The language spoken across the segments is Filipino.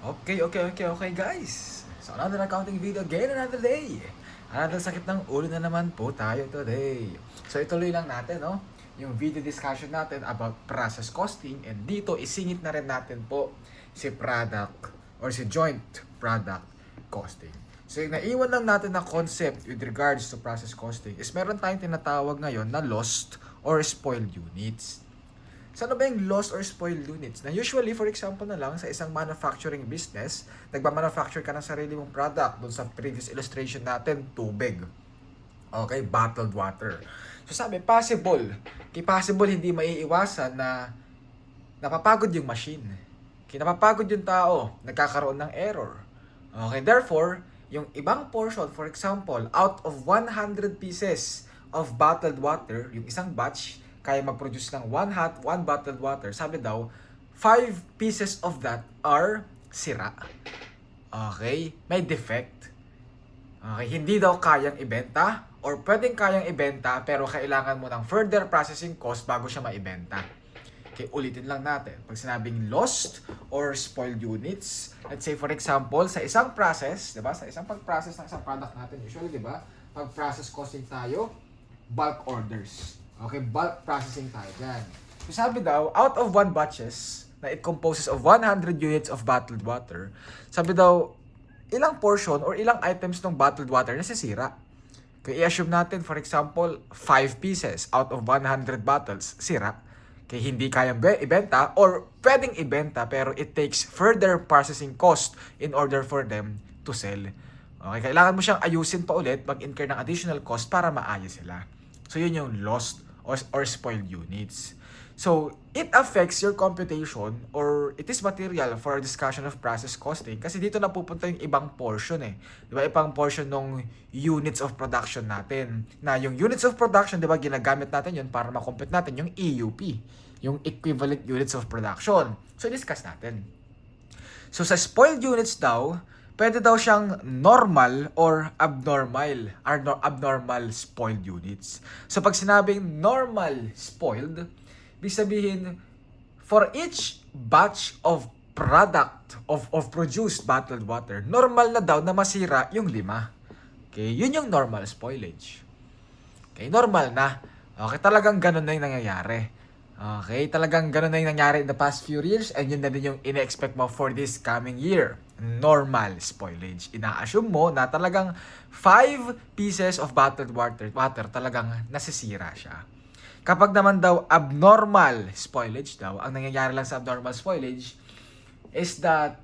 Okay guys. So another accounting video again, another day. Another sakit ng ulo na naman po tayo today. So ituloy lang natin, no? Yung video discussion natin about process costing, and dito isingit na rin natin po si product or si joint product costing. So yung naiwan lang natin na concept with regards to process costing is meron tayong tinatawag ngayon na lost or spoiled units. So ano ba yung lost or spoiled units? Na usually, for example na lang, sa isang manufacturing business, nagmamanufacture ka ng sarili mong product. Doon sa previous illustration natin, tubig. Okay, bottled water. So sabi, possible hindi maiiwasan na napapagod yung machine. Napapagod yung tao, nagkakaroon ng error. Okay, therefore, yung ibang portion, for example, out of 100 pieces of bottled water, yung isang batch, kaya mag-produce ng 1 bottled water, sabi daw, 5 pieces of that are sira. Okay? May defect. Okay? Hindi daw kayang ibenta or pwedeng kayang ibenta pero kailangan mo ng further processing cost bago siya maibenta. Okay, ulitin lang natin. Pag sinabing lost or spoiled units, let's say for example, sa isang process, 'di ba? Sa isang pag-process ng isang product natin, usually, 'di ba? Pag-process costing tayo, bulk orders. Okay, bulk processing tayo dyan. So sabi daw, out of 1 batches, na it composes of 100 units of bottled water, sabi daw, ilang portion or ilang items ng bottled water nasisira. Kaya i-assume natin, for example, 5 pieces out of 100 bottles, sira. Kaya hindi kayang ibenta or pwedeng ibenta pero it takes further processing cost in order for them to sell. Okay, kailangan mo siyang ayusin pa ulit, mag-incur ng additional cost para maayos sila. So yun yung lost or spoiled units. So it affects your computation or it is material for a discussion of process costing kasi dito napupunta yung ibang portion eh. Di ba? Ibang portion ng units of production natin. Na yung units of production, di ba, ginagamit natin yun para makompute natin yung EUP, yung equivalent units of production. So discuss natin. So sa spoiled units daw, pwede daw siyang normal or abnormal spoiled units. So pag sinabing normal spoiled, ibig sabihin, for each batch of product of produced bottled water, normal na daw na masira yung 5. Okay, yun yung normal spoilage. Okay, normal na. Okay, talagang ganun na yung nangyayari. Okay, talagang ganun na yung nangyari in the past few years and yun na din yung ina-expect mo for this coming year. Normal spoilage. Ina-assume mo na talagang 5 pieces of bottled water talagang nasisira siya. Kapag naman daw abnormal spoilage daw, ang nangyayari lang sa abnormal spoilage is that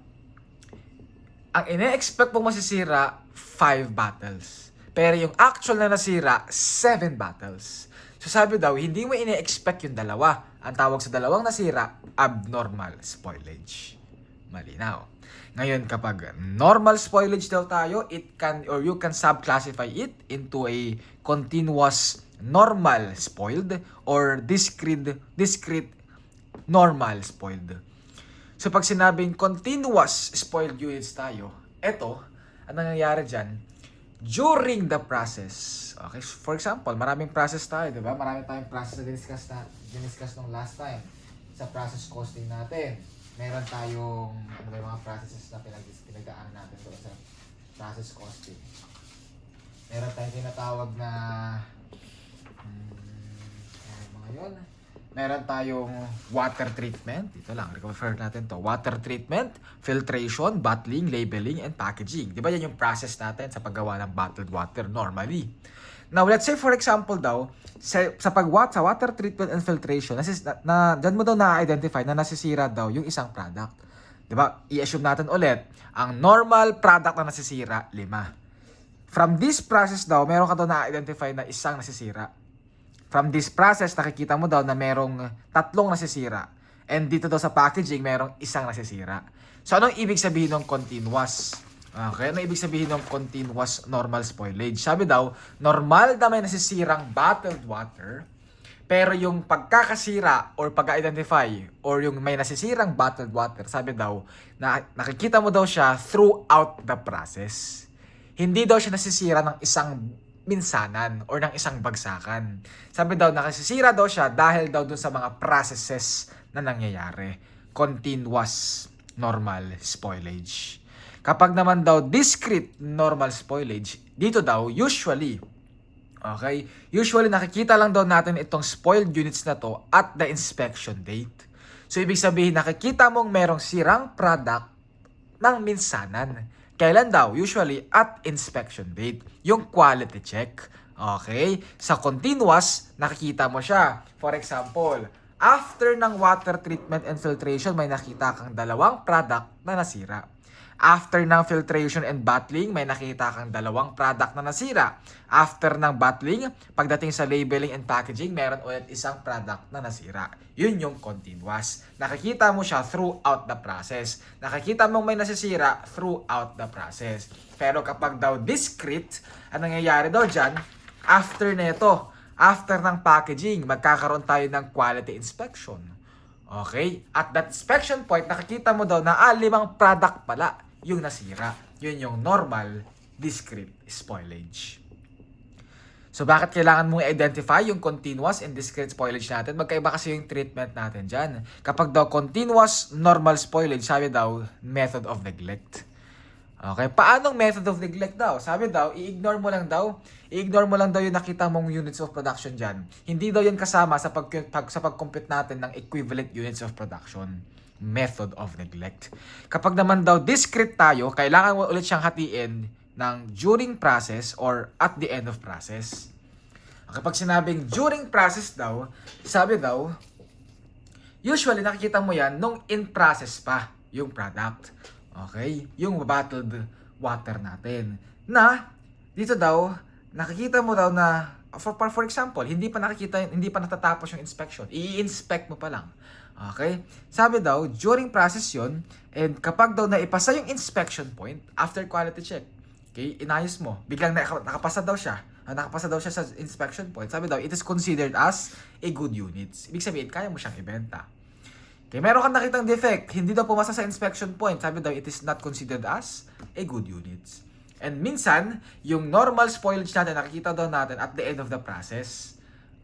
ang ina-expect mong masisira 5 bottles. Pero yung actual na nasira 7 bottles. So sabi daw, hindi mo ina-expect yung dalawa. Ang tawag sa dalawang nasira, abnormal spoilage. Malinaw. Ngayon, kapag normal spoilage daw tayo, it can or you can subclassify it into a continuous normal spoiled or discrete normal spoiled. So pag sinabing continuous spoiled units tayo, eto, ang nangyayari dyan, during the process, okay, for example, maraming process tayo, di ba? Marami tayong process na diniscuss nung last time sa process costing natin. Meron tayong, ano ba yung mga processes na pinagdaanan natin doon sa process costing. Meron tayong tinatawag na, mga yun. Meron tayong water treatment. Dito lang, refer natin to. Water treatment, filtration, bottling, labeling, and packaging. Di ba yan yung process natin sa paggawa ng bottled water normally? Now, let's say for example daw, sa water treatment and filtration, dyan mo daw na-identify na nasisira daw yung isang product. Di ba? I-assume natin ulit, ang normal product na nasisira, 5. From this process daw, meron ka daw na-identify na isang nasisira. From this process, nakikita mo daw na merong 3 nasisira. And dito daw sa packaging, merong 1 nasisira. So, anong ibig sabihin ng continuous? Okay, ano ibig sabihin ng continuous normal spoilage? Sabi daw, normal na may nasisirang bottled water, pero yung pagkakasira or pag-identify or yung may nasisirang bottled water, sabi daw, na nakikita mo daw siya throughout the process. Hindi daw siya nasisira ng isang minsanan or ng isang bagsakan. Sabi daw, nakasisira daw siya dahil daw dun sa mga processes na nangyayari. Continuous normal spoilage. Kapag naman daw discrete normal spoilage, dito daw usually nakikita lang daw natin itong spoiled units na to at the inspection date. So ibig sabihin nakikita mong merong sirang product ng minsanan. Kailan daw? Usually at inspection date. Yung quality check. Okay? Sa continuous, nakikita mo siya. For example, after ng water treatment and filtration, may nakita kang dalawang product na nasira. After ng filtration and bottling, may nakita kang dalawang product na nasira. After ng bottling, pagdating sa labeling and packaging, meron ulit isang product na nasira. Yun yung continuous. Nakikita mo siya throughout the process. Nakikita mong may nasisira throughout the process. Pero kapag daw discrete, ang nangyayari daw dyan, after ng packaging, magkakaroon tayo ng quality inspection. Okay? At that inspection point, nakikita mo daw na 5 product pala yung nasira. Yun yung normal discrete spoilage. So bakit kailangan mong i-identify yung continuous and discrete spoilage natin? Magkaiba kasi yung treatment natin dyan. Kapag daw continuous normal spoilage, sabi daw method of neglect. Okay, paanong method of neglect daw? Sabi daw, i-ignore mo lang daw yung nakita mong units of production dyan. Hindi daw yan kasama sa pag-compute natin ng equivalent units of production. Method of neglect. Kapag naman daw discrete tayo, kailangan mo ulit siyang hatiin ng during process or at the end of process. Kapag sinabing during process daw, sabi daw, usually nakikita mo yan nung in process pa yung product. Okay? Yung bottled water natin. Na, dito daw, nakikita mo daw na, for example, hindi pa natatapos yung inspection. I-inspect mo pa lang. Okay? Sabi daw, during process yun, and kapag daw naipasa yung inspection point, after quality check, okay, inayos mo, biglang nakapasa daw siya sa inspection point, sabi daw, it is considered as a good units. Ibig sabihin, kaya mo siyang ibenta. Okay, meron kang nakitang defect, hindi daw pumasa sa inspection point, sabi daw, it is not considered as a good units. And minsan, yung normal spoilage natin, nakikita daw natin at the end of the process.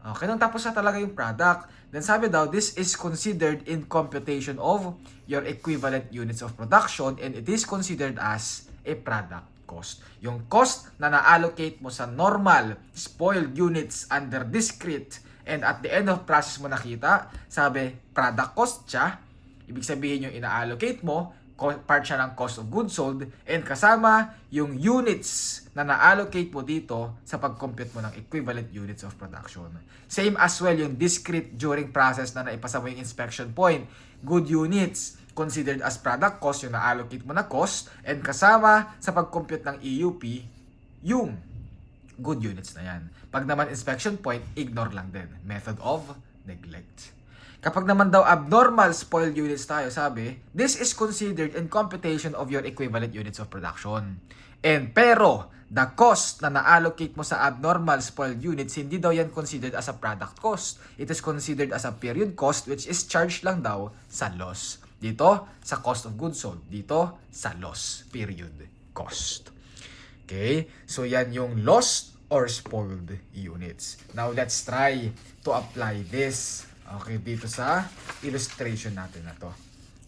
Okay, nung tapos na talaga yung product, then sabi daw, this is considered in computation of your equivalent units of production and it is considered as a product cost. Yung cost na na-allocate mo sa normal spoiled units under discrete and at the end of process mo nakita, sabi, product cost siya. Ibig sabihin yung ina-allocate mo, part siya ng cost of goods sold and kasama yung units na na-allocate mo dito sa pag-compute mo ng equivalent units of production. Same as well yung discrete during process na naipasa mo yung inspection point. Good units considered as product cost yung na-allocate mo na cost and kasama sa pag-compute ng EUP yung good units na yan. Pag naman inspection point, ignore lang din. Method of neglect. Kapag naman daw abnormal spoiled units tayo, sabi, this is considered in computation of your equivalent units of production. Pero, the cost na na-allocate mo sa abnormal spoiled units, hindi daw yan considered as a product cost. It is considered as a period cost which is charged lang daw sa loss. Dito, sa cost of goods sold. Dito, sa loss. Period cost. Okay? So, yan yung lost or spoiled units. Now, let's try to apply this. Okay, dito sa illustration natin na to.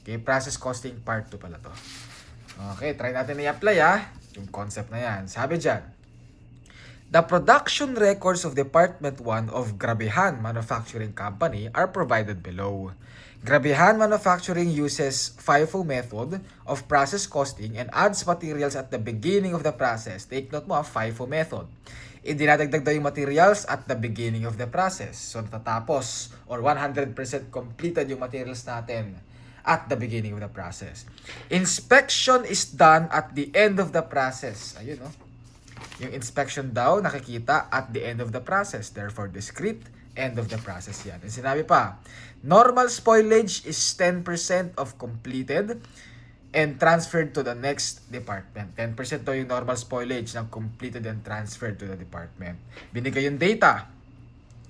Okay, process costing part 2 pala to. Okay, try natin i-apply yung concept na yan. Sabi dyan, the production records of Department 1 of Grabehan Manufacturing Company are provided below. Grabehan Manufacturing uses FIFO method of process costing and adds materials at the beginning of the process. Take note mo, FIFO method. Idinadagdag daw yung materials at the beginning of the process. So, natatapos or 100% completed yung materials natin at the beginning of the process. Inspection is done at the end of the process. Ayun, no? Yung inspection daw, nakikita at the end of the process. Therefore, discrete, end of the process yan. And sinabi pa, normal spoilage is 10% of completed and transferred to the next department. 10% to yung normal spoilage ng completed and transferred to the department. Binigay yung data.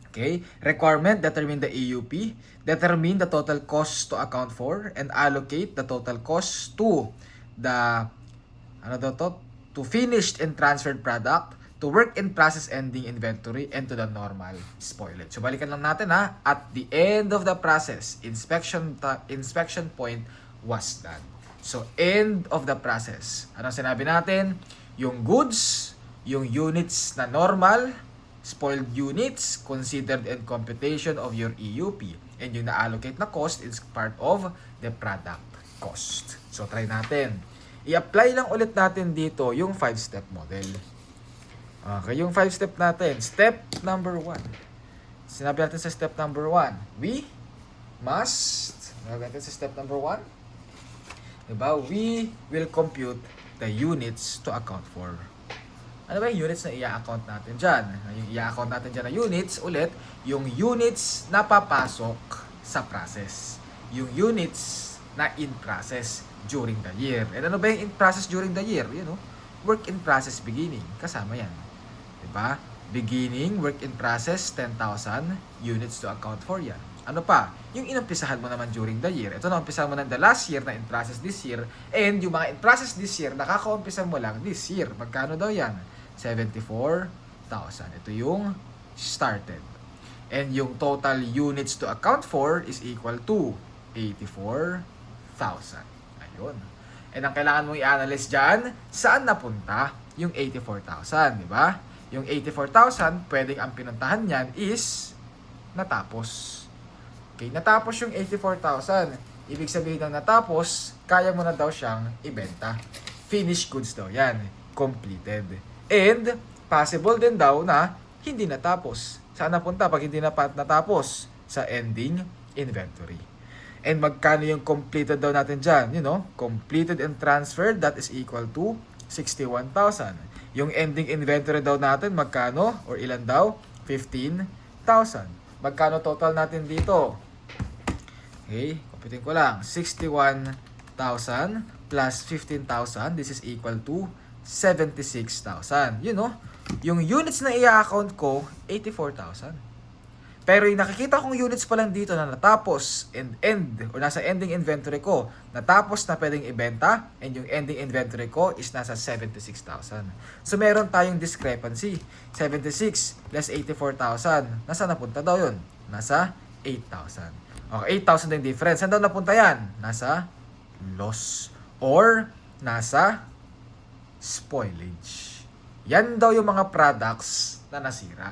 Okay? Requirement, determine the EUP. Determine the total cost to account for and allocate the total cost to the to finished and transferred product, to work in process ending inventory, and to the normal spoilage. So, balikan lang natin at the end of the process, inspection point was done. So, end of the process. Anong sinabi natin? Yung goods, yung units na normal, spoiled units, considered in computation of your EUP. And yung na-allocate na cost is part of the product cost. So, try natin. I-apply lang ulit natin dito yung 5-step model. Okay, yung 5-step natin. Step number 1. Sinabi natin sa step number 1, we must, sinabi natin sa step number 1, diba? We will compute the units to account for. Ano ba yung units na i-account natin dyan? Yung i-account natin dyan na units, ulit, yung units na papasok sa process. Yung units na in process during the year. And ano ba yung in process during the year? You know, work in process beginning. Kasama yan. Diba? Beginning, work in process, 10,000 units to account for yan. Ano pa? Yung inumpisahan mo naman during the year. Ito na, umpisahan mo ng the last year na in process this year. And yung mga in process this year, nakaka-umpisa mo lang this year. Magkano daw yan? 74,000. Ito yung started. And yung total units to account for is equal to 84,000. Ayun. And ang kailangan mong i-analyze dyan, saan napunta yung 84,000, di ba? Yung 84,000, pwedeng ang pinuntahan niyan is natapos. Okay, natapos yung 84,000. Ibig sabihin ng natapos, kaya mo na daw siyang ibenta. Finished goods daw yan. Completed. And, possible din daw na hindi natapos. Saan napunta pag hindi na natapos? Sa ending inventory. And magkano yung completed daw natin dyan? You know, completed and transferred, that is equal to 61,000. Yung ending inventory daw natin, magkano? Or ilan daw? 15,000. Magkano total natin dito? Okay, computing ko lang. 61,000 plus 15,000, this is equal to 76,000. You know, yung units na i-account ko, 84,000. Pero yung nakikita kong units pa lang dito na natapos and end, o nasa ending inventory ko, natapos na pwedeng ibenta, and yung ending inventory ko is nasa 76,000. So meron tayong discrepancy. 76 less 84,000. Nasa napunta daw yun? Nasa 8,000. Okay, 8,000 yung difference. Saan daw napunta yan? Nasa loss or nasa spoilage. Yan daw yung mga products na nasira.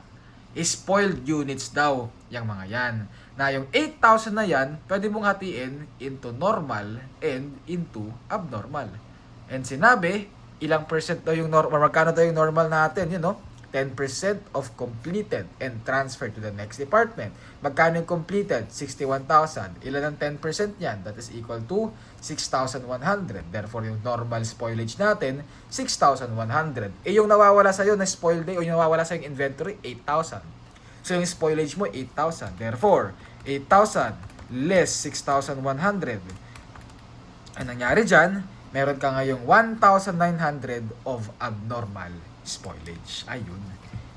Spoiled units daw yung mga yan. Na yung 8,000 na yan, pwede mong hatiin into normal and into abnormal. And sinabi, ilang percent daw yung normal, magkano daw yung normal natin, you know? 10% of completed and transferred to the next department. Magkano yung completed? 61,000. Ilan ang 10% yan? That is equal to 6,100. Therefore, yung normal spoilage natin, 6,100. Eh, yung nawawala sa'yo na spoiled day o yung nawawala sa'yo yung inventory, 8,000. So, yung spoilage mo, 8,000. Therefore, 8,000 less 6,100. Ang nangyari dyan, meron ka ngayong 1,900 of abnormal spoilage. Ayun.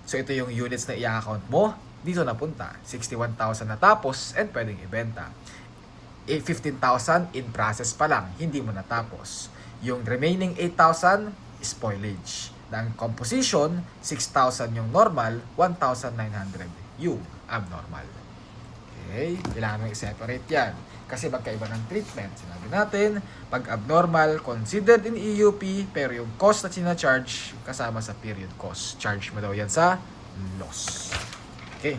So, ito yung units na i-account mo. Dito napunta. 61,000 natapos and pwedeng ibenta. 15,000 in process pa lang. Hindi mo natapos. Yung remaining 8,000, spoilage. Ang composition, 6,000 yung normal, 1,900 yung abnormal. Okay? Kailangan mo i-separate yan. Kasi magkaiba ng treatment. Sinabi natin, pag abnormal, considered in EUP, pero yung cost na sinacharge, kasama sa period cost. Charge mo daw yan sa loss. Okay.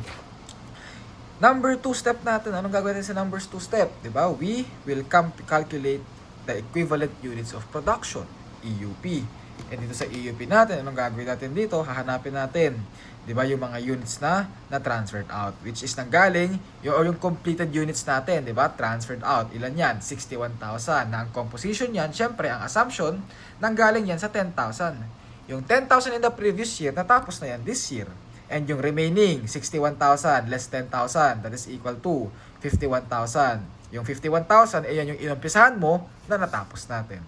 Number 2 step natin. Anong gagawin natin sa numbers 2 step? Diba? We will calculate the equivalent units of production, EUP. And dito sa EUP natin, anong gagawin natin dito? Hahanapin natin, di ba, yung mga units na transferred out, which is nanggaling yung completed units natin, di ba, transferred out. Ilan yan? 61,000. Na ang composition yan, syempre, ang assumption, nanggaling yan sa 10,000. Yung 10,000 in the previous year, natapos na yan this year. And yung remaining, 61,000 less 10,000, that is equal to 51,000. Yung 51,000, yan yung inumpisahan mo na natapos natin.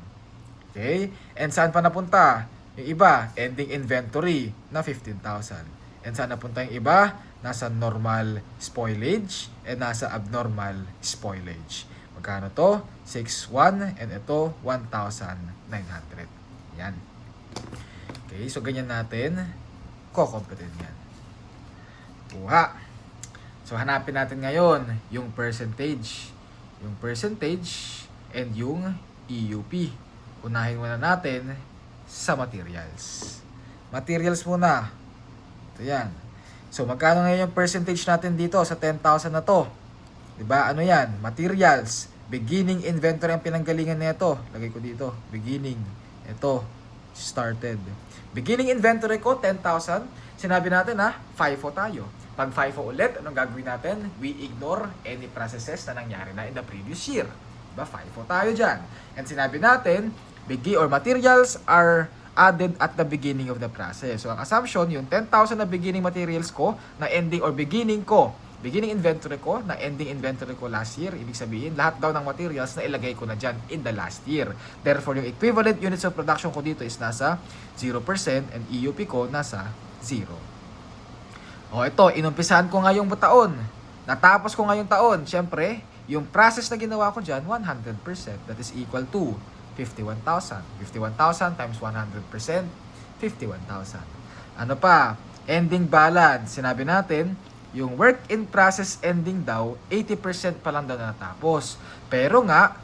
Okay? And saan pa napunta? Yung iba, ending inventory na 15,000. And saan napunta yung iba? Nasa normal spoilage and nasa abnormal spoilage. Magkano to? 6,100 and ito 1,900. Yan. Okay, so ganyan natin kukomputin yan. Kuha. So hanapin natin ngayon yung percentage. Yung percentage and yung EUP. Unahin muna natin sa materials. Materials muna. Ito yan. So, magkano ngayon yung percentage natin dito sa 10,000 na to? Diba? Ano yan? Materials. Beginning inventory ang pinanggalingan nito. Lagay ko dito. Beginning. Ito. Started. Beginning inventory ko, 10,000. Sinabi natin FIFO tayo. Pag FIFO ulit, anong gagawin natin? We ignore any processes na nangyari na in the previous year. Diba? FIFO tayo dyan. And sinabi natin, materials are added at the beginning of the process. So, ang assumption, yung 10,000 na beginning materials ko, na ending or beginning inventory ko, na ending inventory ko last year, ibig sabihin, lahat daw ng materials na ilagay ko na dyan in the last year. Therefore, yung equivalent units of production ko dito is nasa 0% and EUP ko nasa 0. O, ito, inumpisahan ko ngayong taon. Natapos ko ngayong taon. Siyempre, yung process na ginawa ko dyan, 100%. That is equal to 51,000. 51,000 times 100%, 51,000. Ano pa? Ending balance. Sinabi natin, yung work in process ending daw, 80% pa lang daw na natapos. Pero nga,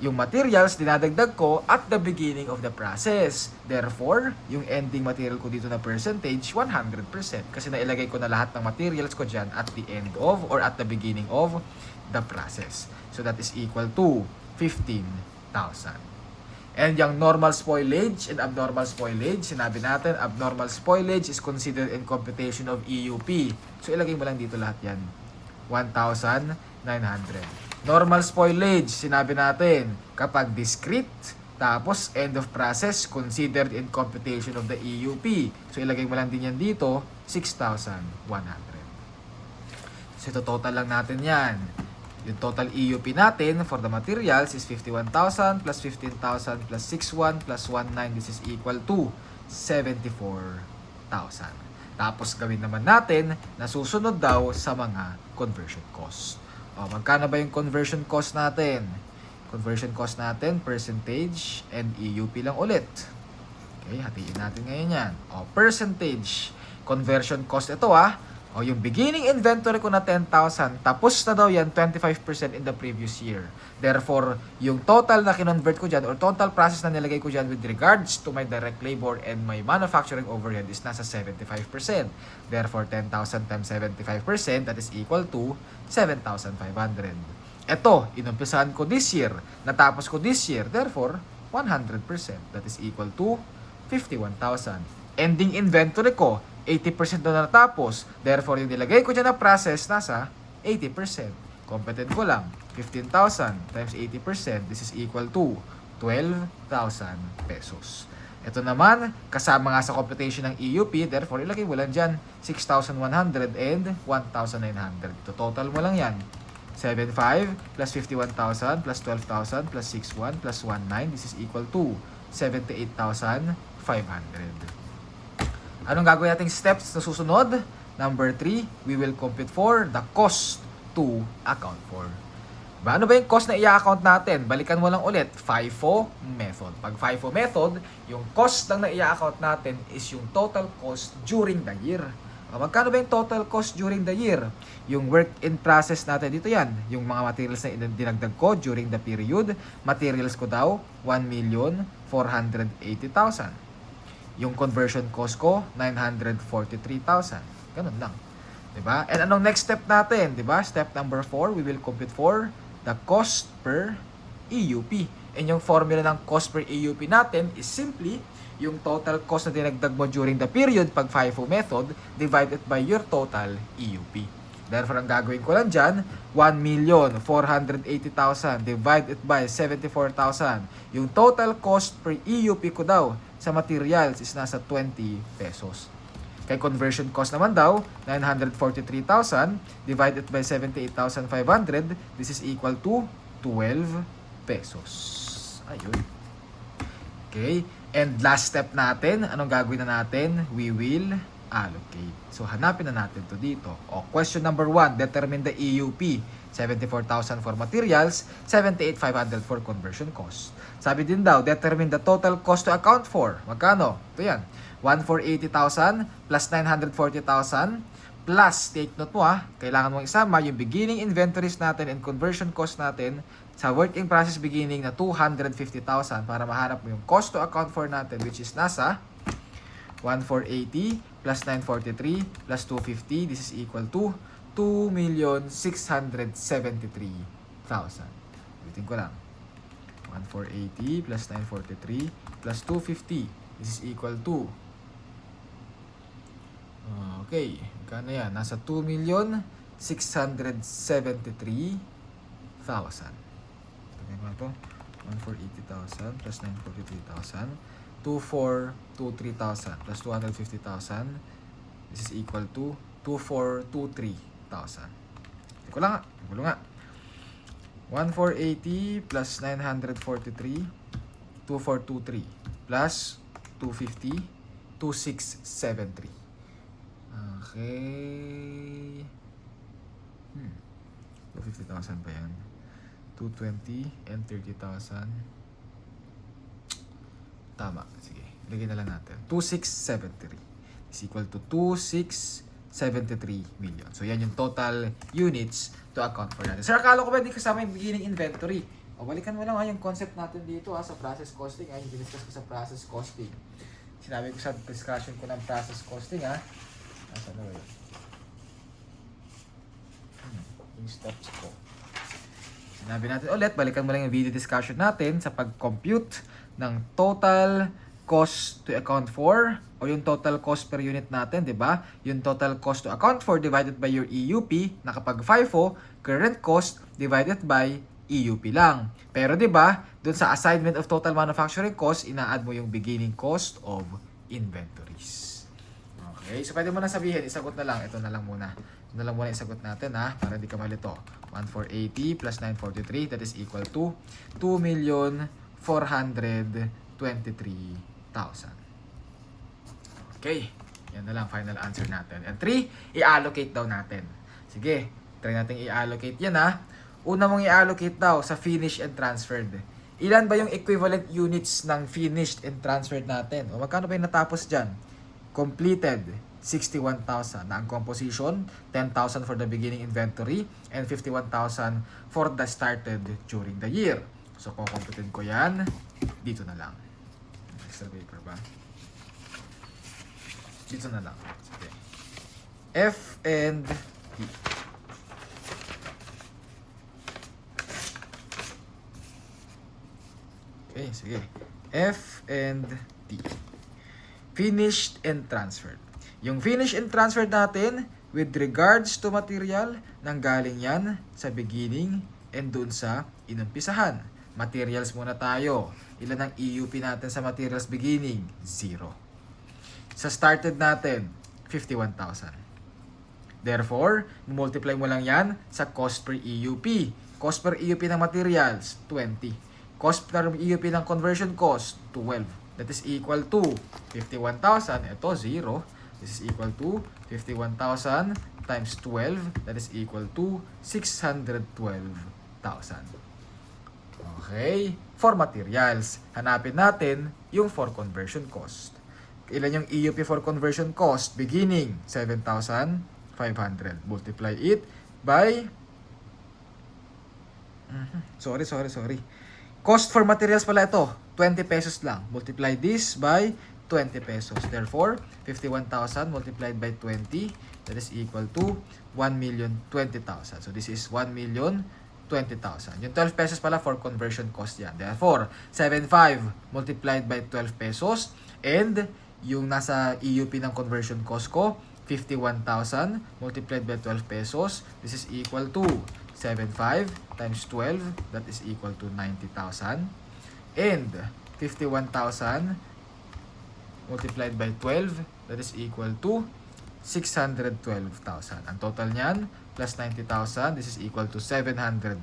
yung materials dinadagdag ko at the beginning of the process. Therefore, yung ending material ko dito na percentage, 100%. Kasi nailagay ko na lahat ng materials ko dyan at the end of or at the beginning of the process. So that is equal to 15,000. And yung normal spoilage and abnormal spoilage, sinabi natin, abnormal spoilage is considered in computation of EUP. So, ilagay mo lang dito lahat yan. 1,900. Normal spoilage, sinabi natin, kapag discrete, tapos end of process, considered in computation of the EUP. So, ilagay mo lang din yan dito, 6,100. So, ito total lang natin yan. Yung total EUP natin for the materials is 51,000 plus 15,000 plus 61 plus 19. This is equal to 74,000. Tapos gawin naman natin na susunod daw sa mga conversion cost. O, magkano ba yung conversion cost natin? Conversion cost natin, percentage and EUP lang ulit. Okay, hatiin natin ngayon yan. O, percentage. Conversion cost ito O, yung beginning inventory ko na 10,000, tapos na daw yan 25% in the previous year. Therefore, yung total na kinonvert ko dyan or total process na nilagay ko dyan with regards to my direct labor and my manufacturing overhead is nasa 75%. Therefore, 10,000 times 75%, that is equal to 7,500. Ito, inumpisahan ko this year, natapos ko this year, therefore, 100%. That is equal to 51,000. Ending inventory ko, 80% na natapos. Therefore, yung nilagay ko dyan na process, nasa 80%. Competent ko lang. 15,000 times 80%, this is equal to 12,000 pesos. Ito naman, kasama nga sa computation ng EUP, therefore, ilagay mo lang dyan 6,100 and 1,900. Ito, total mo lang yan. 7,500 plus 51,000 plus 12,000 plus 61 plus 19, this is equal to 78,500. Anong gagawin nating steps na susunod? Number 3, we will compute for the cost to account for. Ano ba yung cost na i-account natin? Balikan mo lang ulit, FIFO method. Pag FIFO method, yung cost lang na i-account natin is yung total cost during the year. Magkano ba yung total cost during the year? Yung work in process natin, dito yan. Yung mga materials na dinagdag ko during the period. Materials ko daw, 1,480,000. Yung conversion cost ko, 943,000. Ganun lang. Diba? And anong next step natin? Diba? Step number 4, we will compute for the cost per EUP. And yung formula ng cost per EUP natin is simply yung total cost na dinagdag mo during the period pag FIFO method divided by your total EUP. Therefore, ang gagawin ko lang dyan, 1,480,000 divided by 74,000. Yung total cost per EUP ko daw sa materials is nasa 20 pesos. Kay conversion cost naman daw, 943,000 divided by 78,500, this is equal to 12 pesos. Ayun. Okay. And last step natin, anong gagawin na natin? We will allocate. So, hanapin na natin to dito. O, question number 1, determine the EUP. 74,000 for materials, 78,500 for conversion cost. Sabi din daw, determine the total cost to account for. Magkano? Ito yan. 1,480,000 plus 940,000 plus, take note mo kailangan mong isama yung beginning inventories natin and conversion cost natin, sa work in process beginning na 250,000 para mahanap mo yung cost to account for natin, which is nasa 1,480 plus 943 plus 250. This is equal to 2,673,000. Ulitin ko lang. 1,480 plus 943 plus 250. This is equal to, okay, magkano yan? Nasa 2,673,000. Tignan ko na ito. 1,480,000 plus 943,000. 2,423,000 plus 250,000. This is equal to 2,423,000. Ito ko lang nga. Gulo nga. 1,480 plus 943, 2,423 plus 250, 2,673. Okay. 250,000 pa yan. 220 and 30,000. Tama. Sige. Lagyan na lang natin. 2,673 is equal to 2,673 million. So, yan yung total units to account for natin. Sir, akala ko ba hindi kasama yung beginning inventory? O, balikan mo lang yung concept natin dito sa process costing. Yung diniscuss ko sa process costing. Sinabi ko sa discussion ko ng process costing, Nasaan na ba yun? Yung steps ko. Sinabi natin ulit, balikan mo lang yung video discussion natin sa pag-compute ng total cost to account for o yung total cost per unit natin, di ba? Yung total cost to account for divided by your EUP na kapag FIFO, current cost divided by EUP lang. Pero di ba, dun sa assignment of total manufacturing cost, ina-add mo yung beginning cost of inventories. Okay, so pwede mo na sabihin, isagot na lang. Ito na lang muna. Ito na lang muna isagot natin para di ka malito. 1,480 plus 943, that is equal to 2,423,000. Okay, yan na lang final answer natin. And 3, i-allocate daw natin. Sige, try natin i-allocate yan Una mong i-allocate daw sa finished and transferred. Ilan ba yung equivalent units ng finished and transferred natin? O magkano ba yung natapos dyan? Completed, 61,000. Na ang composition, 10,000 for the beginning inventory and 51,000 for the started during the year. So, kukumputin ko yan. Dito na lang. Extra paper ba? Dito na lang. Sige. F and D. Okay, sige. F and D. Finished and transferred. Yung finished and transferred natin, with regards to material, nanggaling yan sa beginning and dun sa inumpisahan. Materials muna tayo. Ilan ang EUP natin sa materials beginning? 0. Sa started natin, 51,000. Therefore, multiply mo lang yan sa cost per EUP. Cost per EUP ng materials, 20. Cost per EUP ng conversion cost, 12. That is equal to 51,000. Ito, 0. This is equal to 51,000 times 12. That is equal to 612,000. Okay. For materials, hanapin natin yung for conversion cost. Ilan yung EUP for conversion cost? Beginning, 7,500. Multiply it by... Sorry. Cost for materials pala ito, 20 pesos lang. Multiply this by 20 pesos. Therefore, 51,000 multiplied by 20, that is equal to 1,020,000. So, this is 1,020,000. Yung 12 pesos pala for conversion cost yan. Therefore, 7,500 multiplied by 12 pesos and yung nasa EUP ng conversion cost ko, 51,000 multiplied by 12 pesos. This is equal to 7,500 times 12. That is equal to 90,000. And 51,000 multiplied by 12. That is equal to 612,000. Ang total niyan, plus 90,000. This is equal to 702,000.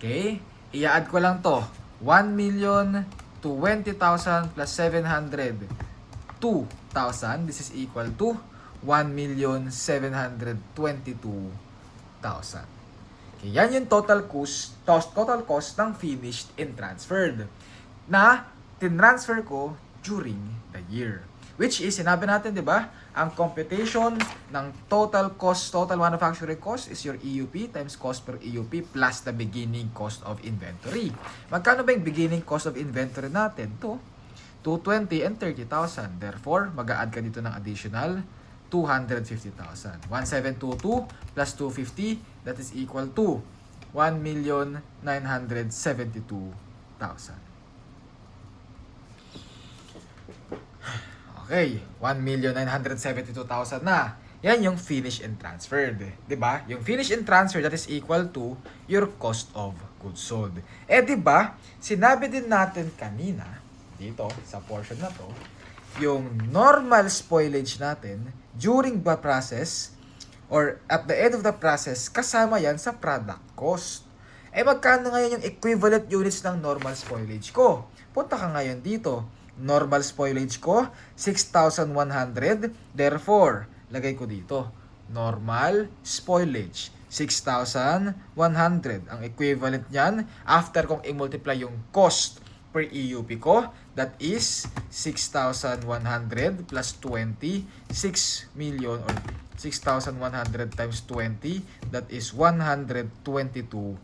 Okay? I-add ko lang to. 1,020,000 plus 702,000. This is equal to 1,722,000. Okay, yan yung total cost ng finished and transferred na tinransfer ko during the year. Which is, sinabi natin, di ba? Ang computation ng total manufacturing cost is your EUP times cost per EUP plus the beginning cost of inventory. Magkano ba yung beginning cost of inventory natin? 220 and 30,000. Therefore, mag-a-add ka dito ng additional 250,000. 1722 plus 250, that is equal to 1,972,000. Okay, 1,972,000 na. Yan yung finish and transferred. Diba? Yung finish and transfer, that is equal to your cost of goods sold. Diba, sinabi din natin kanina, dito, sa portion na to, yung normal spoilage natin during the process or at the end of the process, kasama yan sa product cost. Magkano ngayon yung equivalent units ng normal spoilage ko? Punta ka ngayon dito. Normal spoilage ko, 6,100. Therefore, lagay ko dito, normal spoilage, 6,100. Ang equivalent niyan, after kong i-multiply yung cost per EUP ko, that is 6,100 plus 20, 6 million or 6,100 times 20, that is 122,000.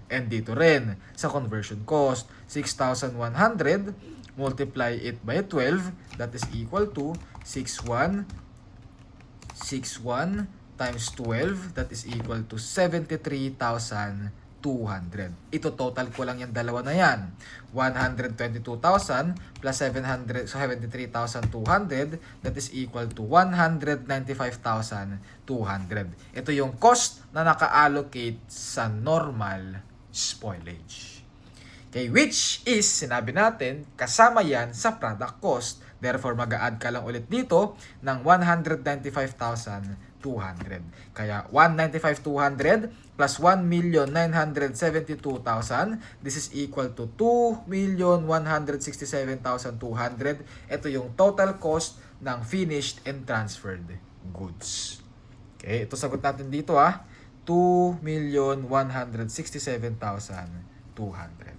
And dito rin, sa conversion cost, 6,100 multiply it by 12, that is equal to 61 times 12, that is equal to 73,200. Ito total ko lang yung dalawa na yan. 122,000 plus 73,200, that is equal to 195,200. Ito yung cost na naka-allocate sa normal spoilage. Okay, which is, sinabi natin, kasama yan sa product cost. Therefore, mag-a-add ka lang ulit dito ng 195,200. Kaya, 195,200 plus 1,972,000. This is equal to 2,167,200. Ito yung total cost ng finished and transferred goods. Okay, ito sagot natin dito 2,167,200.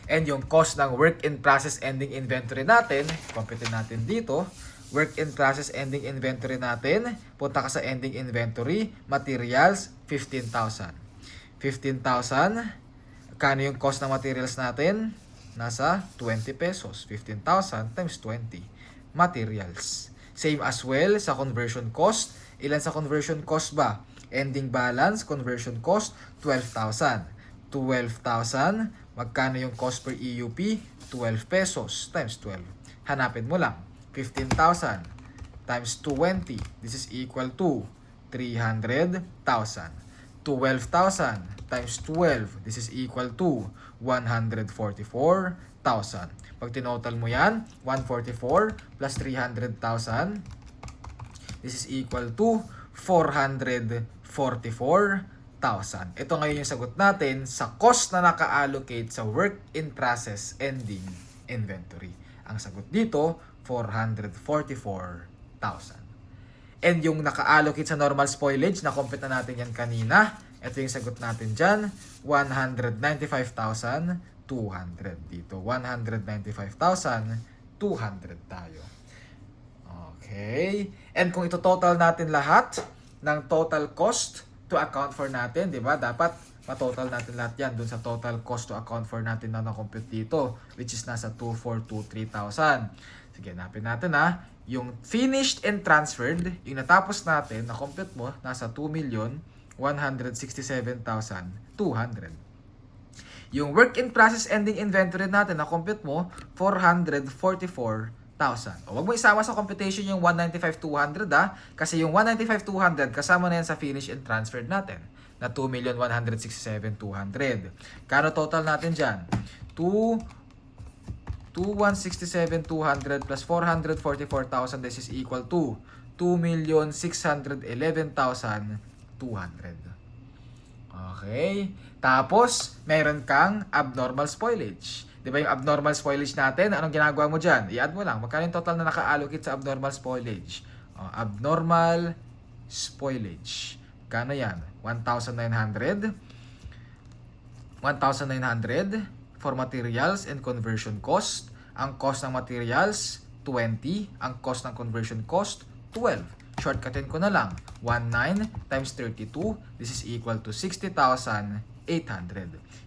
And yung cost ng work in process ending inventory natin, compute natin dito. Work in process ending inventory natin, punta ka sa ending inventory, materials, 15,000. 15,000, kano yung cost ng materials natin? Nasa 20 pesos. 15,000 times 20. Materials. Same as well sa conversion cost. Ilan sa conversion cost ba? Ending balance, conversion cost, 12,000. 12,000, magkano yung cost per EUP? 12 pesos times 12. Hanapin mo lang. 15,000 times 20. This is equal to 300,000. 12,000 times 12. This is equal to 144,000. Pag tinotal mo yan, 144 plus 300,000. This is equal to 444,000. Ito ngayon yung sagot natin sa cost na naka-allocate sa work in process ending inventory. Ang sagot dito, 444,000. And yung naka-allocate sa normal spoilage, na-compute na natin yan kanina. Ito yung sagot natin dyan, 195,200 dito. 195,200 tayo. Okay. And kung ito total natin lahat ng total cost to account for natin, di ba? Dapat matotal natin lahat yan dun sa total cost to account for natin na na-compute dito, which is nasa 2,423,000. Sige, hanapin natin yung finished and transferred, yung natapos natin, na-compute mo, nasa 2,167,200. Yung work in process ending inventory natin, na-compute mo, 444,000. O, wag mo isama sa computation yung 195,200 kasi yung 195,200 kasama na yan sa finish and transferred natin na 2,167,200. Kano total natin dyan? 2,167,200 plus 444,000, this is equal to 2,611,200. Okay. Tapos, meron kang abnormal spoilage. Di ba yung abnormal spoilage natin? Anong ginagawa mo dyan? I-add mo lang. Magkano yung total na naka-allocate sa abnormal spoilage? Abnormal spoilage. Kano yan? 1,900. 1,900 for materials and conversion cost. Ang cost ng materials, 20. Ang cost ng conversion cost, 12. Shortcutin ko na lang. 19 times 32, this is equal to 60,800.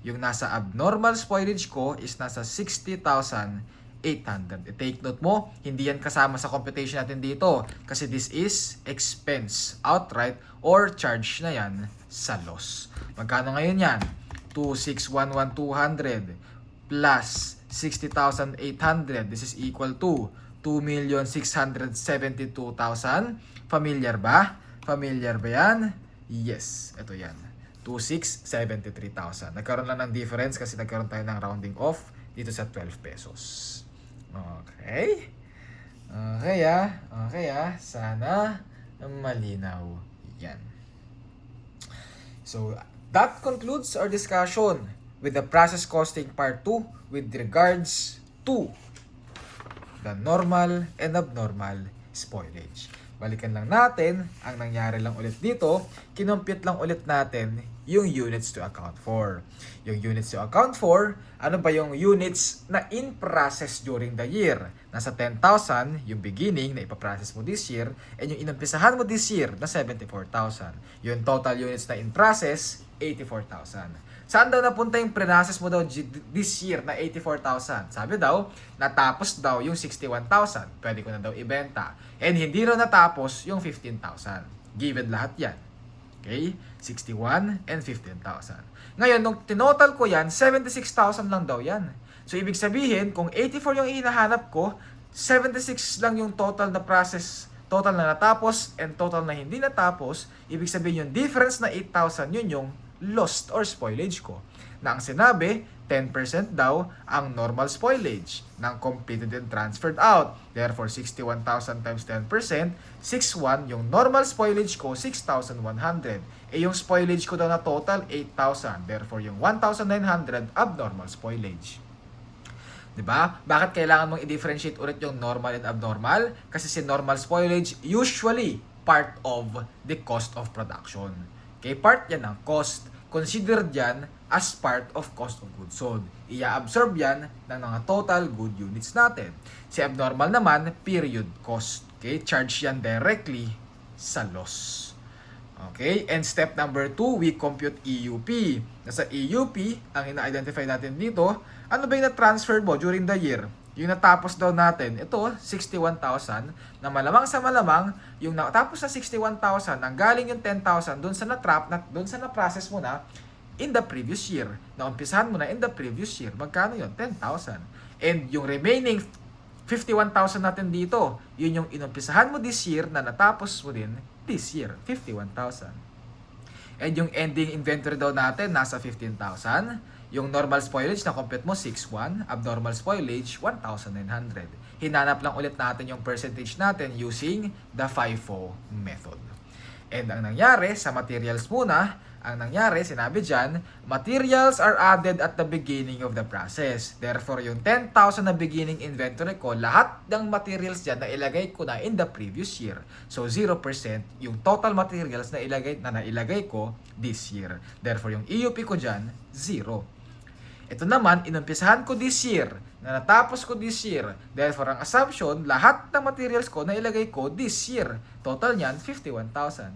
Yung nasa abnormal spoilage ko is nasa 60,800. I-take note mo, hindi yan kasama sa computation natin dito kasi this is expense outright or charge na yan sa loss. Magkano ngayon yan? 2,611,200 plus 60,800. This is equal to 2,672,000. Familiar ba? Familiar ba yan? Yes, ito yan. 2,673,000. Nagkaroon lang ng difference kasi nagkaroon tayo ng rounding off dito sa 12 pesos. Okay? Okay Sana malinaw yan. So, that concludes our discussion with the process costing part 2 with regards to the normal and abnormal spoilage. Balikan lang natin, ang nangyari lang ulit dito, kinumpute lang ulit natin yung units to account for. Yung units to account for, ano ba yung units na in process during the year? Nasa 10,000 yung beginning na ipaprocess mo this year, and yung inumpisahan mo this year na 74,000. Yung total units na in process, 84,000. Saan daw napunta yung pre-process mo daw this year na 84,000? Sabi daw, natapos daw yung 61,000. Pwede ko na daw ibenta. And hindi raw natapos yung 15,000. Given lahat yan. Okay? 61 and 15,000. Ngayon, nung tinotal ko yan, 76,000 lang daw yan. So, ibig sabihin, kung 84 yung hinahanap ko, 76 lang yung total na process, total na natapos, and total na hindi natapos, ibig sabihin yung difference na 8,000, yun yung lost or spoilage ko. Na ang sinabi, 10% daw ang normal spoilage ng completed and transferred out. Therefore, 61,000 times 10%, 6,1. Yung normal spoilage ko, 6,100. Yung spoilage ko daw na total, 8,000. Therefore, yung 1,900 abnormal spoilage. Diba? Bakit kailangan mong i-differentiate ulit yung normal and abnormal? Kasi si normal spoilage usually part of the cost of production. Okay, part yan ng cost. Considered yan as part of cost of goods sold. Ia-absorb yan ng mga total good units natin. Si abnormal naman, period cost. Okay, charge yan directly sa loss. Okay, and step number 2, we compute EUP. Nasa EUP, ang ina-identify natin dito, ano ba yung na-transfer mo during the year? Yung natapos daw natin, ito, 61,000, na malamang sa malamang, yung natapos na 61,000, nang galing yung 10,000 doon sa na-trap, doon sa na-process mo na in the previous year. Naumpisahan mo na in the previous year. Magkano yun? 10,000. And yung remaining 51,000 natin dito, yun yung inumpisahan mo this year na natapos mo din this year, 51,000. And yung ending inventory daw natin, nasa 15,000. Yung normal spoilage na compute mo 6,1, abnormal spoilage 1,900. Hinanap lang ulit natin yung percentage natin using the FIFO method. And ang nangyari sa materials muna, ang nangyari, sinabi dyan, materials are added at the beginning of the process. Therefore, yung 10,000 na beginning inventory ko, lahat ng materials dyan na ilagay ko na in the previous year. So, 0% yung total materials na nailagay ko this year. Therefore, yung EUP ko dyan, 0. Ito naman, inumpisahan ko this year, na natapos ko this year. Therefore, ang assumption, lahat ng materials ko na ilagay ko this year. Total niyan, 51,000.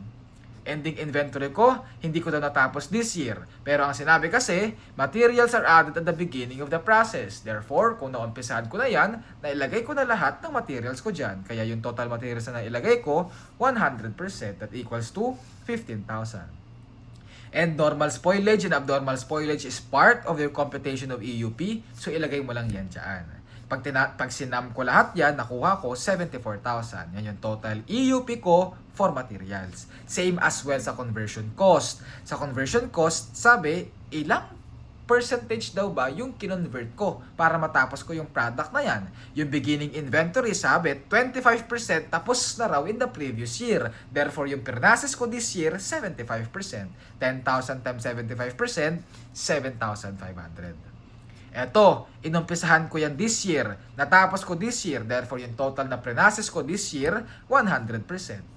Ending inventory ko, hindi ko daw natapos this year. Pero ang sinabi kasi, materials are added at the beginning of the process. Therefore, kung naumpisahan ko na yan, nailagay ko na lahat ng materials ko dyan. Kaya yung total materials na nailagay ko, 100%. That equals to 15,000. And normal spoilage and abnormal spoilage is part of your computation of EUP. So, ilagay mo lang yan dyan. Pag sinam ko lahat yan, nakuha ko 74,000. Yan yung total EUP ko for materials. Same as well sa conversion cost. Sa conversion cost, sabi, ilang percentage daw ba yung kinonvert ko para matapos ko yung product na yan? Yung beginning inventory, sabi, 25% tapos na raw in the previous year. Therefore, yung purnases ko this year, 75%. 10,000 times 75%, 7,500. Eto, inumpisahan ko yan this year. Natapos ko this year. Therefore, yung total na pre-process ko this year, 100%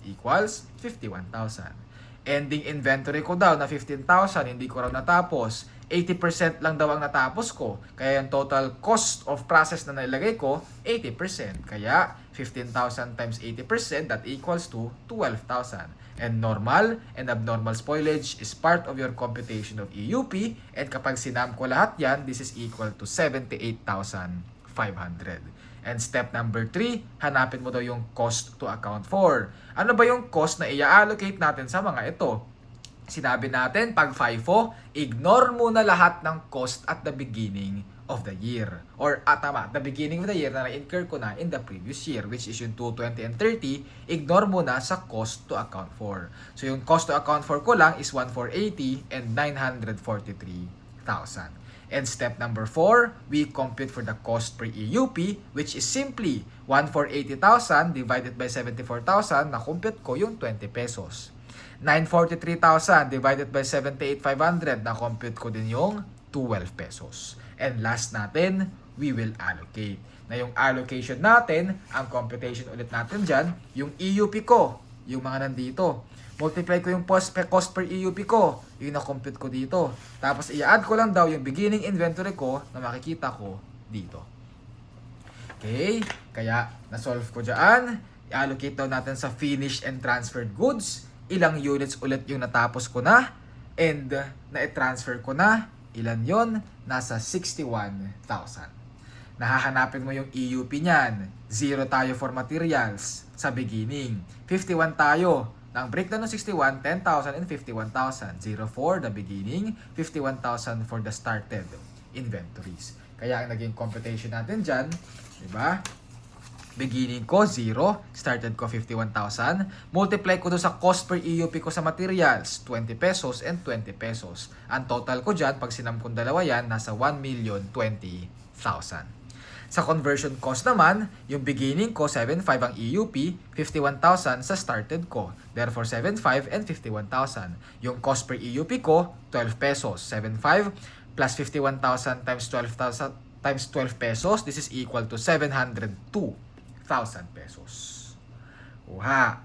equals 51,000. Ending inventory ko daw na 15,000, hindi ko raw natapos. 80% lang daw ang natapos ko. Kaya yung total cost of process na nailagay ko, 80%. Kaya 15,000 times 80%, that equals to 12,000. And normal and abnormal spoilage is part of your computation of EUP. And kapag sinam ko lahat yan, this is equal to 78,500. And step number 3, hanapin mo daw yung cost to account for. Ano ba yung cost na i-allocate natin sa mga ito? Sinabi natin, pag FIFO, ignore muna lahat ng cost at the beginning of the year. Or, the beginning of the year na na-incur ko na in the previous year, which is yung 220 and 30, ignore muna sa cost to account for. So, yung cost to account for ko lang is 1,480 and 943,000. And step number 4, we compute for the cost per EUP, which is simply 1,480,000 divided by 74,000, na compute ko yung 20 pesos. 943,000 divided by 78,500, na compute ko din yung 12 pesos. And last natin, we will allocate. Na yung allocation natin, ang computation ulit natin dyan, yung EUP ko, yung mga nandito. Multiply ko yung cost per EUP ko, yung na-compute ko dito. Tapos i-add ko lang daw yung beginning inventory ko na makikita ko dito. Okay, kaya na-solve ko dyan. I-allocate daw natin sa finished and transferred goods. Ilang units ulit yung natapos ko na. And na-transfer ko na. Ilan yon? Nasa 61,000. Nahahanapin mo yung EUP niyan. 0 tayo for materials sa beginning. 51 tayo. Ang breakdown ng 61, 10,000 and 51,000. 0 for the beginning, 51,000 for the started inventories. Kaya ang naging computation natin dyan, diba? Beginning ko, 0. Started ko, 51,000. Multiply ko doon sa cost per EUP ko sa materials, 20 pesos and 20 pesos. Ang total ko dyan, pag sinam kong dalawa yan, nasa 1,020,000. Sa conversion cost naman, yung beginning ko, 7,500 ang EUP, 51,000 sa started ko. Therefore, 7,500 and 51,000. Yung cost per EUP ko, 12 pesos. 7,500 plus 51,000 times 12,000 times 12 pesos, this is equal to 702,000 pesos. Uha.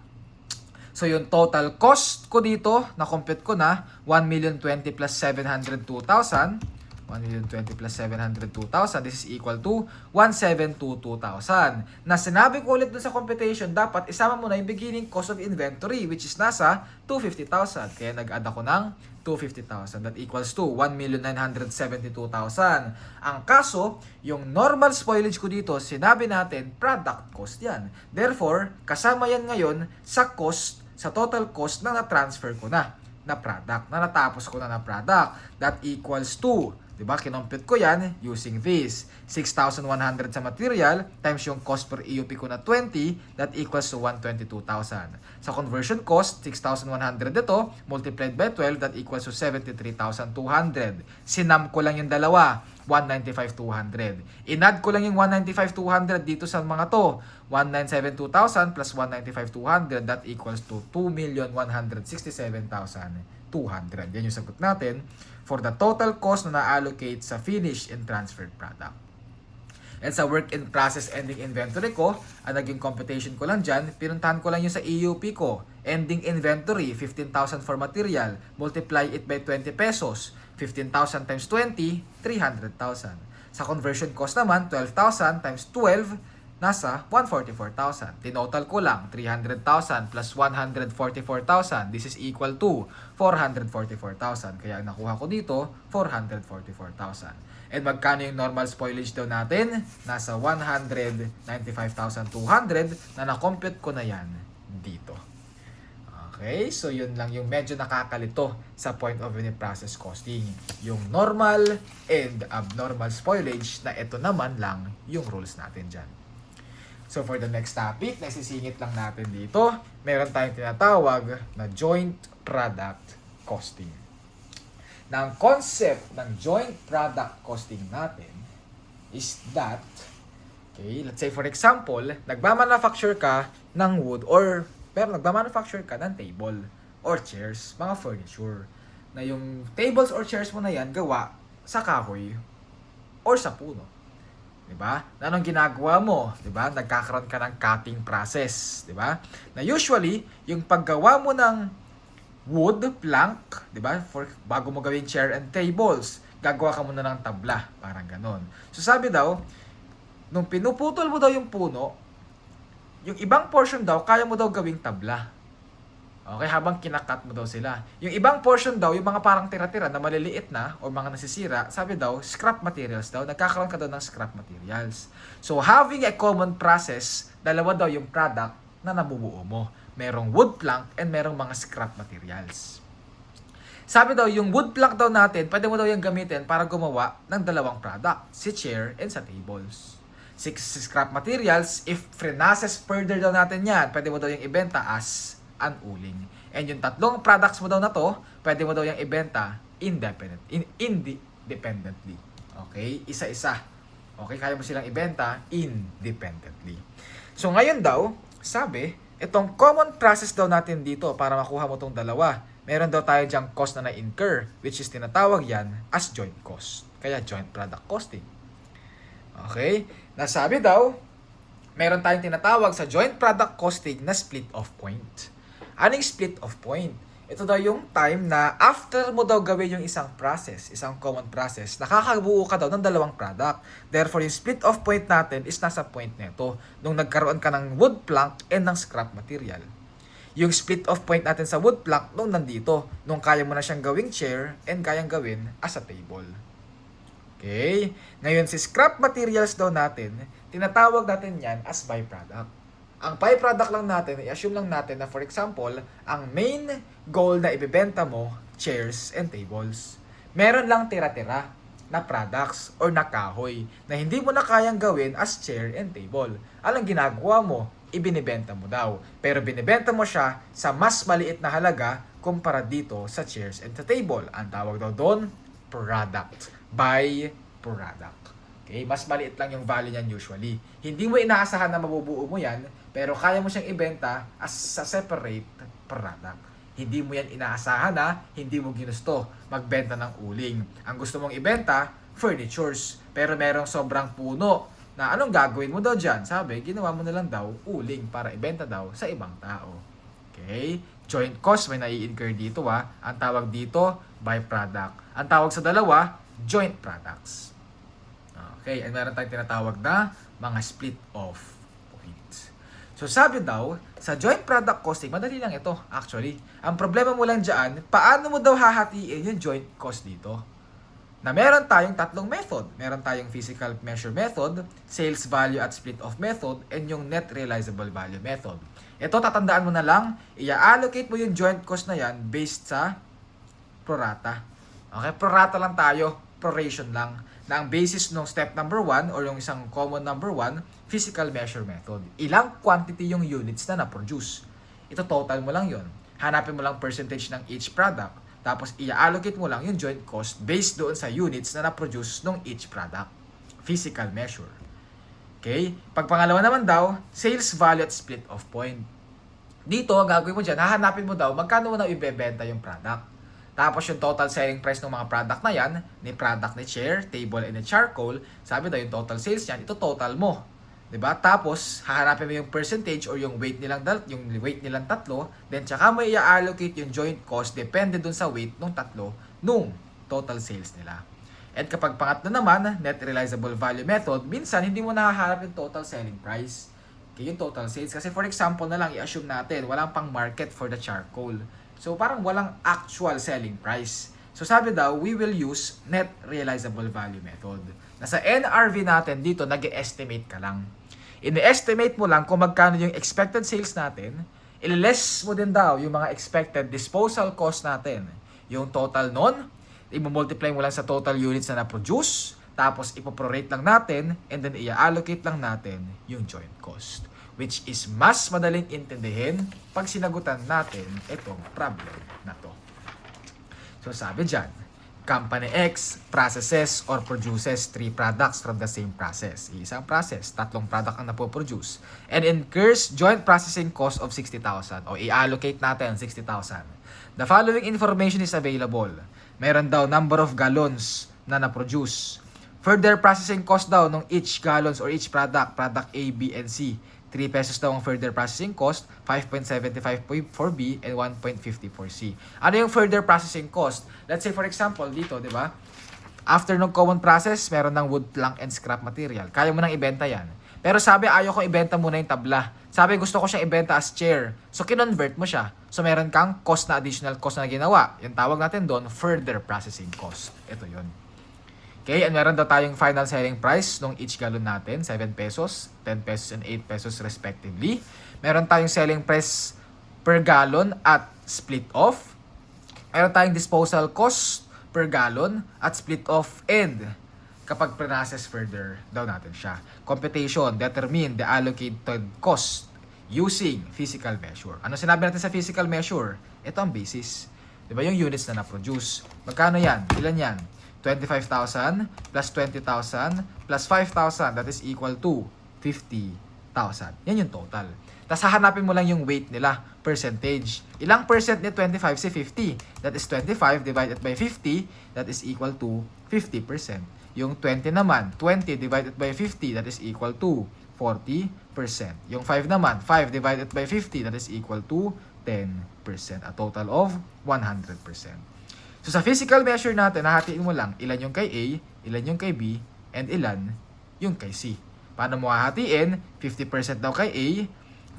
So, yung total cost ko dito, na-compute ko na, 1,020,000 plus 702,000. 1,020,000 plus 702,000, this is equal to 1,722,000. Na sinabi ko ulit dun sa computation, dapat isama mo na yung beginning cost of inventory, which is nasa 250,000. Kaya nag-add ako ng 250,000. That equals to 1,972,000. Ang kaso, yung normal spoilage ko dito, sinabi natin, product cost yan. Therefore, kasama yan ngayon sa cost, sa total cost na na-transfer ko na product, na natapos ko na product. That equals to, diba, kinompute ko yan using this. 6,100 sa material times yung cost per EUP ko na 20, that equals to 122,000. Sa conversion cost, 6,100 ito, multiplied by 12, that equals to 73,200. Sinam ko lang yung dalawa, 195,200. Inad ko lang yung 195,200 dito sa mga to. 1,972,000 plus 195,200, that equals to 2,167,200. Yan yung sagot natin for the total cost na na-allocate sa finished and transferred product. And sa work in process ending inventory ko, ang naging computation ko lang dyan, pinuntahan ko lang yung sa EUP ko. Ending inventory, 15,000 for material, multiply it by 20 pesos. 15,000 times 20, 300,000. Sa conversion cost naman, 12,000 times 12, nasa 144,000. Tinotal ko lang, 300,000 plus 144,000. This is equal to 444,000. Kaya ang nakuha ko dito, 444,000. And magkano yung normal spoilage daw natin? Nasa 195,200 na na-compute ko na yan dito. Okay, so yun lang yung medyo nakakalito sa point of view ni process costing. Yung normal and abnormal spoilage na ito naman lang yung rules natin dyan. So for the next topic, nasisingit lang natin dito, meron tayong tinatawag na joint product costing. Na ang concept ng joint product costing natin is that, okay, let's say for example, nagmamanufacture ka ng wood pero nagmamanufacture ka ng table or chairs, mga furniture. Na yung tables or chairs mo na yan gawa sa kahoy or sa puno. Diba? Na anong ginagawa mo? Diba? Nagkakaroon ka ng cutting process. Diba? Na usually, yung paggawa mo ng wood, plank, diba? Bago mo gawin chair and tables, gagawa ka muna ng tabla, parang ganon. So sabi daw, nung pinuputol mo daw yung puno, yung ibang portion daw, kaya mo daw gawing tabla. Okay, habang kinakat mo daw sila. Yung ibang portion daw, yung mga parang tira-tira na maliliit na o mga nasisira, sabi daw, scrap materials daw. Nagkakaroon ka daw ng scrap materials. So, having a common process, dalawa daw yung product na nabubuo mo. Merong wood plank and merong mga scrap materials. Sabi daw, yung wood plank daw natin, pwede mo daw yung gamitin para gumawa ng dalawang product, si chair and sa tables. Si scrap materials, if frenaces further daw natin yan, pwede mo daw yung ibenta as an uling. And yung tatlong products mo daw na to, pwede mo daw yung ibenta independently. Okay? Isa-isa. Okay? Kaya mo silang ibenta independently. So ngayon daw, sabi, itong common process daw natin dito para makuha mo tong dalawa, meron daw tayo dyang cost na na-incur, which is tinatawag yan as joint cost. Kaya joint product costing. Okay? Nasabi daw, meron tayong tinatawag sa joint product costing na split off point. Anong split off point? Ito daw yung time na after mo daw gawin yung isang process, isang common process, nakakabuo ka daw ng dalawang product. Therefore, yung split off point natin is nasa point nito, nung nagkaroon ka ng wood plank and ng scrap material. Yung split off point natin sa wood plank nung nandito, nung kaya mo na siyang gawing chair and kayang gawin as a table. Okay? Ngayon, si scrap materials daw natin, tinatawag natin yan as byproduct. Ang byproduct lang natin, i-assume lang natin na for example, ang main goal na ibebenta mo, chairs and tables. Meron lang tira-tira na products or na kahoy na hindi mo na kayang gawin as chair and table. Anong ginagawa mo? Ibinibenta mo daw. Pero binibenta mo siya sa mas maliit na halaga kumpara dito sa chairs and sa table. Ang tawag daw doon, product. By-product. Okay? Mas maliit lang yung value niyan usually. Hindi mo inaasahan na mabubuo mo yan, pero kaya mo siyang ibenta as sa separate product. Hindi mo yan inaasahan na, hindi mo ginusto magbenta ng uling. Ang gusto mong ibenta, furnitures. Pero merong sobrang puno na anong gagawin mo daw dyan? Sabi, ginawa mo na lang daw uling para ibenta daw sa ibang tao. Okay? Joint cost may nai-incur dito Ang tawag dito, byproduct. Ang tawag sa dalawa, joint products. Okay, and meron tayong tinatawag na mga split off points. So sabi daw, sa joint product costing, madali lang ito actually. Ang problema mo lang dyan, paano mo daw hahatiin yung joint cost dito? Na meron tayong tatlong method. Meron tayong physical measure method, sales value at split off method, and yung net realizable value method. Ito, tatandaan mo na lang, i-allocate mo yung joint cost na yan based sa prorata. Okay, prorata lang tayo, proration lang. Na ang basis ng step number 1 or yung isang common number 1, physical measure method. Ilang quantity yung units na na-produce. Ito total mo lang yon. Hanapin mo lang percentage ng each product. Tapos i-allocate mo lang yung joint cost based doon sa units na na-produce ng each product. Physical measure. Okay? Pagpangalawa naman daw, sales value at split off point. Dito, ang gagawin mo dyan, hahanapin mo daw magkano mo na ibebenta yung product. Tapos yung total selling price ng mga product na yan, ni product ni chair, table, and ni charcoal, sabi daw yung total sales yan, ito total mo. 'Di ba? Tapos hahanapin mo yung percentage or yung weight nilang tatlo, then tsaka mo i-allocate yung joint cost depende dun sa weight ng tatlo nung total sales nila. At kapag pangatlo naman, net realizable value method, minsan hindi mo nahahanap yung total selling price. Okay, yung total sales. Kasi for example na lang, i-assume natin, walang pang market for the charcoal. So, parang walang actual selling price. So, sabi daw, we will use net realizable value method. Nasa NRV natin dito, nag-estimate ka lang. Ini-estimate mo lang kung magkano yung expected sales natin. I-less mo din daw yung mga expected disposal cost natin. Yung total nun, i-multiply mo lang sa total units na na-produce. Tapos, ipoprorate lang natin. And then, i-allocate lang natin yung joint cost. Which is mas madaling intindihin pag sinagutan natin itong problem na to. So sabi dyan, Company X processes or produces 3 products from the same process. Isang process, 3 product ang napoproduce. And incurs joint processing cost of 60,000. O i-allocate natin 60,000. The following information is available. Meron daw number of gallons na naproduce. Further processing cost daw ng each gallons or each product A, B, and C. 3 pesos daw ang further processing cost, 5.75 for B, and 1.50 for C. Ano yung further processing cost? Let's say for example, dito, di ba? After ng common process, meron ng wood plank and scrap material. Kaya mo nang ibenta yan. Pero sabi, ayaw ko ibenta muna yung tabla. Sabi, gusto ko siyang ibenta as chair. So, kinonvert mo siya. So, meron kang cost na additional cost na ginawa. Yung tawag natin doon, further processing cost. Ito yun. Okay, and meron daw tayong final selling price nung each gallon natin, 7 pesos, 10 pesos, and 8 pesos respectively. Meron tayong selling price per gallon at split off. Meron tayong disposal cost per gallon at split off and kapag process further daw natin siya. Computation, determine the allocated cost using physical measure. Ano sinabi natin sa physical measure? Ito ang basis. Diba yung units na na-produce? Magkano yan? Ilan yan? 25,000 plus 20,000 plus 5,000, that is equal to 50,000. Yan yung total. Tapos hahanapin mo lang yung weight nila, percentage. Ilang percent ni 25 si 50? That is 25 divided by 50, that is equal to 50%. Yung 20 naman, 20 divided by 50, that is equal to 40%. Yung 5 naman, 5 divided by 50, that is equal to 10%. A total of 100%. So sa physical measure natin, nahatiin mo lang ilan yung kay A, ilan yung kay B, and ilan yung kay C. Paano mo hahatiin? 50% daw kay A,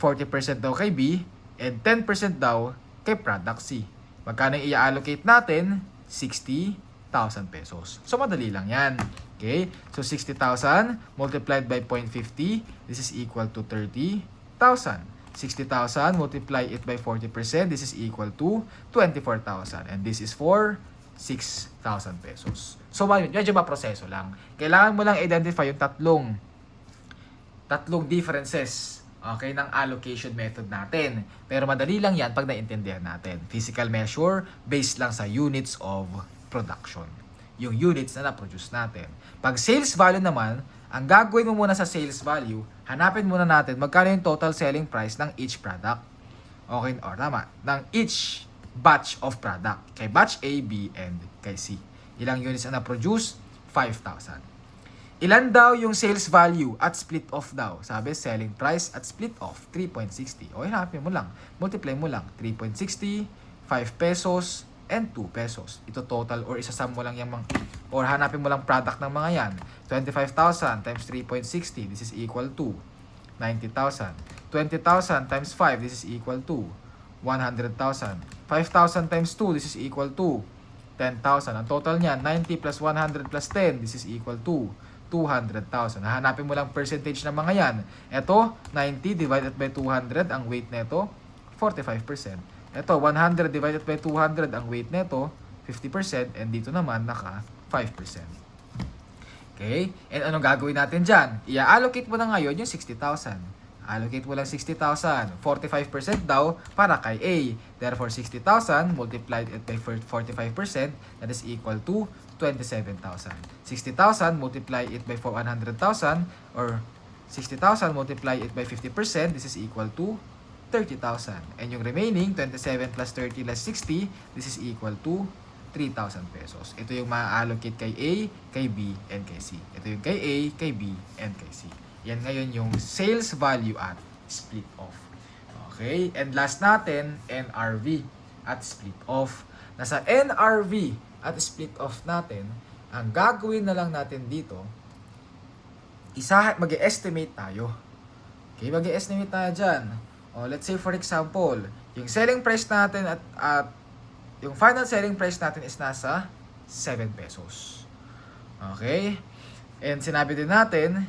40% daw kay B, and 10% daw kay product C. Magkano yung i-allocate natin? 60,000 pesos. So madali lang yan. Okay? So 60,000 multiplied by 0.50, this is equal to 30,000. 60,000 multiply it by 40%, this is equal to 24,000. And this is for 6,000 pesos. So, medyo maproseso lang. Kailangan mo lang identify yung tatlong differences, okay, ng allocation method natin. Pero madali lang yan pag naintindihan natin. Physical measure based lang sa units of production. Yung units na na-produce natin. Pag sales value naman, ang gagawin mo muna sa sales value, hanapin muna natin magkano yung total selling price ng each product. Okay, or tama, ng each batch of product. Kay batch A, B, and kay C. Ilang units na na-produce? 5,000. Ilan daw yung sales value at split off daw? Sabi, selling price at split off, 3.60. O, hanapin mo lang. Multiply mo lang. 3.60, 5 pesos, and 2 pesos. Ito total or isasum mo lang yung mga, or hanapin mo lang product ng mga yan. 25,000 times 3.60, this is equal to 90,000. 20,000 times 5, this is equal to 100,000. 5,000 times 2, this is equal to 10,000. Ang total niyan, 90 plus 100 plus 10, this is equal to 200,000. Hanapin mo lang percentage ng mga yan. Ito, 90 divided by 200, ang weight nito, 45%. Ito, 100 divided by 200, ang weight nito, 50%. And dito naman, naka 5%. Okay? And anong gagawin natin dyan? I-allocate mo na ngayon yung 60,000. Allocate mo lang 60,000. 45% daw para kay A. Therefore, 60,000 multiplied it by 45%, that is equal to 27,000. 60,000 multiply it by 100,000 or 60,000 multiply it by 50%, this is equal to 30,000. And yung remaining, 27 plus 30 plus 60, this is equal to 3,000 pesos. Ito yung ma-allocate kay A, kay B, and kay C. Ito yung kay A, kay B, and kay C. Yan ngayon yung sales value at split off. Okay? And last natin, NRV at split off. Nasa NRV at split off natin, ang gagawin na lang natin dito, mag-estimate tayo. Okay? Mag-estimate tayo dyan. O, let's say for example, yung selling price natin at yung final selling price natin is nasa 7 pesos. Okay? And sinabi din natin,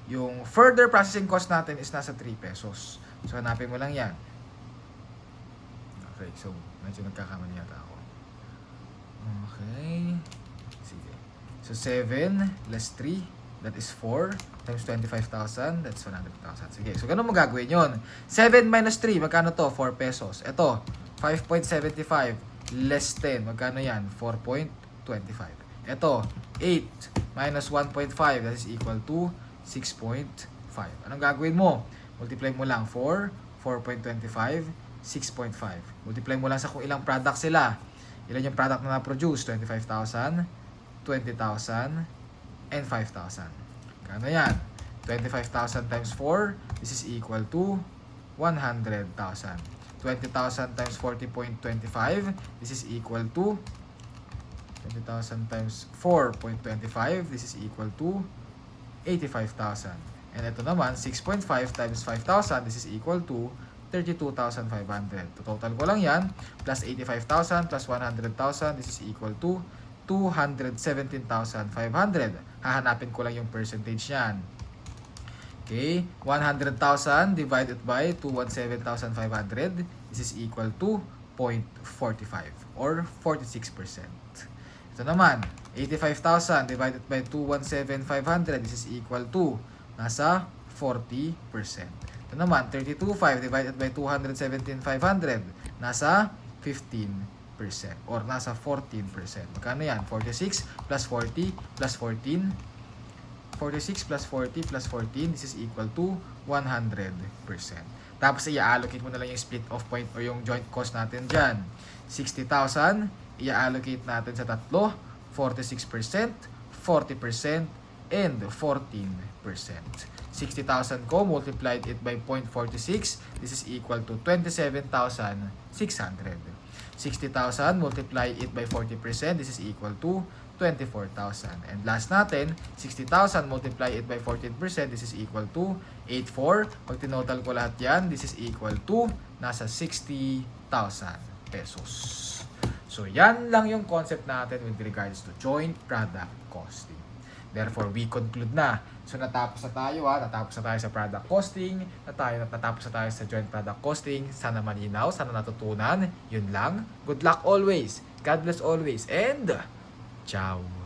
yung further processing cost natin is nasa 3 pesos. So, hanapin mo lang yan. Okay, so, medyo nagkakamali yata ako. Okay. Sige. So, 7 less 3, that is 4 times 25,000, that's 100,000. Sige, so ganun mo gagawin yun. 7 minus 3, magkano to? 4 pesos. Ito, 5.75 less 10, magkano yan? 4.25. Ito, 8 minus 1.5, that is equal to 6.5. Anong gagawin mo? Multiply mo lang 4, 4.25, 6.5. Multiply mo lang sa kung ilang product sila. Ilan yung product na na-produce? 25,000, 20,000, and 5,000. Kano yan? 25,000 times 4, this is equal to 100,000. 20,000 times 40.25, this is equal to 20,000 times 4.25, this is equal to 85,000. And ito naman, 6.5 times 5,000, this is equal to 32,500. Total ko lang yan, plus 85,000 plus 100,000, this is equal to 217,500. Hahanapin ko lang yung percentage niyan. Okay, 100,000 divided by 217,500, this is equal to 0.45 or 46%. Ito naman, 85,000 divided by 217,500, this is equal to nasa 40%. Ito naman, 32,500 divided by 217,500, nasa 15% or nasa 14%. Magkano yan? 46 plus 40 plus 14. 46 plus 40 plus 14, this is equal to 100%. Tapos i-allocate mo na lang yung split off point o yung joint cost natin dyan. 60,000, i-allocate natin sa tatlo, 46%, 40%, and 14%. 60,000 ko, multiplied it by 0.46, this is equal to 27,600. 60,000, multiply it by 40%, this is equal to 24,000. And last natin, 60,000 multiply it by 14%, this is equal to 84. Pag tinotal ko lahat yan, this is equal to nasa 60,000 pesos. So, yan lang yung concept natin with regards to joint product costing. Therefore, we conclude na. So, natapos na tayo sa product costing, natapos na tayo sa joint product costing. Sana malinaw, sana natutunan. Yun lang. Good luck always. God bless always. And ciao.